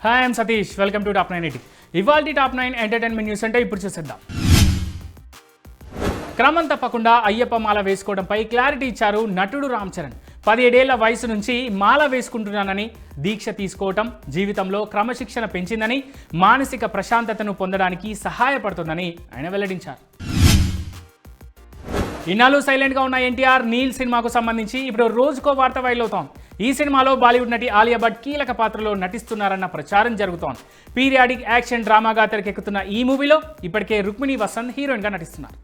Hi I'm Satish, welcome to top 980. ఇవాల్టి top 9 entertainment news అంటే ఇప్పుడు చూసేద్దాం. క్రమం తప్పకుండా అయ్యప్ప మాల వేసుకోవడంపై క్లారిటీ ఇచ్చారు నటుడు రామ్ చరణ్. 17 ఏళ్ల వయసు నుంచి మాల వేసుకుంటున్నానని, దీక్ష తీసుకోవటం జీవితంలో క్రమశిక్షణ పెంచిందని, మానసిక ప్రశాంతతను పొందడానికి సహాయపడుతుందని ఆయన వెల్లడించారు. ఇన్నాళ్ళు సైలెంట్గా ఉన్న ఎన్టీఆర్ నీల్ సినిమాకు సంబంధించి ఇప్పుడు రోజుకో వార్త వైరల్ అవుతోంది. ఈ సినిమాలో బాలీవుడ్ నటి ఆలియా భట్ కీలక పాత్రలో నటిస్తున్నారన్న ప్రచారం జరుగుతోంది. పీరియాడిక్ యాక్షన్ డ్రామాగా తెరకెక్కుతున్న ఈ మూవీలో ఇప్పటికే రుక్మిణి వసంత్ హీరోయిన్గా నటిస్తున్నారు.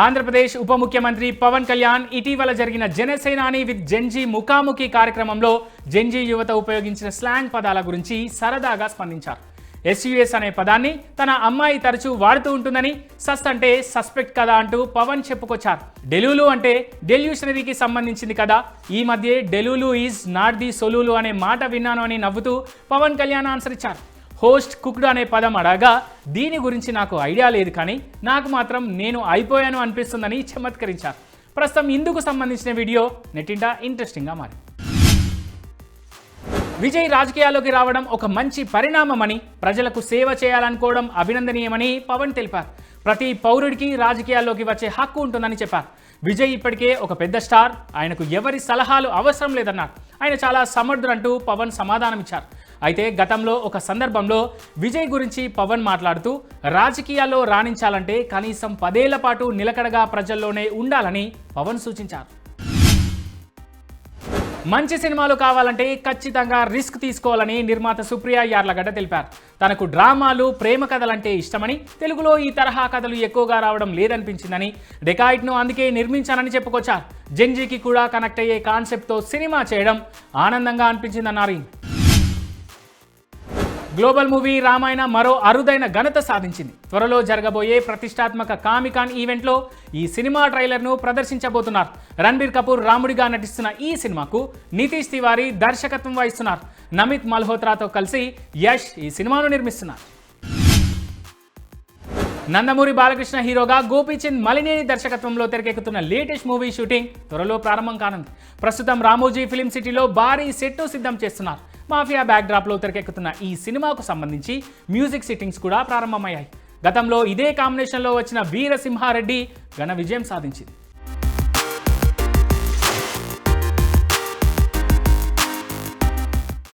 ఆంధ్రప్రదేశ్ ఉప ముఖ్యమంత్రి పవన్ కళ్యాణ్ ఇటీవల జరిగిన జనసేనాని విత్ జెన్జీ ముఖాముఖి కార్యక్రమంలో జెన్జీ యువత ఉపయోగించిన స్లాంగ్ పదాల గురించి సరదాగా స్పందించారు. ఎస్యుఎస్ అనే పదాన్ని తన అమ్మాయి తరచూ వాడుతూ ఉంటుందని, సస్ అంటే సస్పెక్ట్ కదా అంటూ పవన్ చెప్పుకొచ్చారు. డెలులు అంటే డెల్యూషనరీకి సంబంధించింది కదా, ఈ మధ్య డెలులు ఈజ్ నాట్ ది సొలులు అనే మాట విన్నాను అని నవ్వుతూ పవన్ కళ్యాణ్ ఆన్సర్ ఇచ్చారు. హోస్ట్ కుక్డ్ అనే పదం అడగా దీని గురించి నాకు ఐడియా లేదు, కానీ నాకు మాత్రం నేను అయిపోయాను అనిపిస్తుందని చమత్కరించారు. ప్రస్తుతం ఇందుకు సంబంధించిన వీడియో నెట్టింట ఇంట్రెస్టింగ్గా మారింది. విజయ్ రాజకీయాల్లోకి రావడం ఒక మంచి పరిణామమని, ప్రజలకు సేవ చేయాలనుకోవడం అభినందనీయమని పవన్ తెలిపారు. ప్రతి పౌరుడికి రాజకీయాల్లోకి వచ్చే హక్కు ఉంటుందని చెప్పారు. విజయ్ ఇప్పటికే ఒక పెద్ద స్టార్, ఆయనకు ఎవరి సలహాలు అవసరం లేదన్నారు. ఆయన చాలా సమర్థుడంటూ పవన్ సమాధానమిచ్చారు. అయితే గతంలో ఒక సందర్భంలో విజయ్ గురించి పవన్ మాట్లాడుతూ, రాజకీయాల్లో రాణించాలంటే కనీసం 10 ఏళ్ల పాటు నిలకడగా ప్రజల్లోనే ఉండాలని పవన్ సూచించారు. మంచి సినిమాలు కావాలంటే ఖచ్చితంగా రిస్క్ తీసుకోవాలని నిర్మాత సుప్రియా యార్లగడ్డ తెలిపారు. తనకు డ్రామాలు, ప్రేమ కథలంటే ఇష్టమని, తెలుగులో ఈ తరహా కథలు ఎక్కువగా రావడం లేదనిపించిందని, డెకాయిట్ను అందుకే నిర్మించానని చెప్పుకొచ్చారు. జెన్జీకి కూడా కనెక్ట్ అయ్యే కాన్సెప్ట్తో సినిమా చేయడం ఆనందంగా అనిపించిందన్నారు. గ్లోబల్ మూవీ రామాయణ మరో అరుదైన ఘనత సాధించింది. త్వరలో జరగబోయే ప్రతిష్టాత్మక కామికాన్ ఈవెంట్లో ఈ సినిమా ట్రైలర్ను ప్రదర్శించబోతున్నారు. రణబీర్ కపూర్ రాముడిగా నటిస్తున్న ఈ సినిమాకు నితీష్ తివారీ దర్శకత్వం వహిస్తున్నారు. నమిత్ మల్హోత్రాతో కలిసి యష్ ఈ సినిమాను నిర్మిస్తున్నారు. నందమూరి బాలకృష్ణ హీరోగా గోపీచంద్ మలినేని దర్శకత్వంలో తెరకెక్కుతున్న లేటెస్ట్ మూవీ షూటింగ్ త్వరలో ప్రారంభం కానుంది. ప్రస్తుతం రామోజీ ఫిలిం సిటీలో భారీ సెట్ను సిద్ధం చేస్తున్నారు. మాఫియా బ్యాక్డ్రాప్లో తెరకెక్కుతున్న ఈ సినిమాకు సంబంధించి మ్యూజిక్ సిట్టింగ్స్ కూడా ప్రారంభమయ్యాయి. గతంలో ఇదే కాంబినేషన్లో వచ్చిన వీరసింహారెడ్డి ఘన విజయం సాధించింది.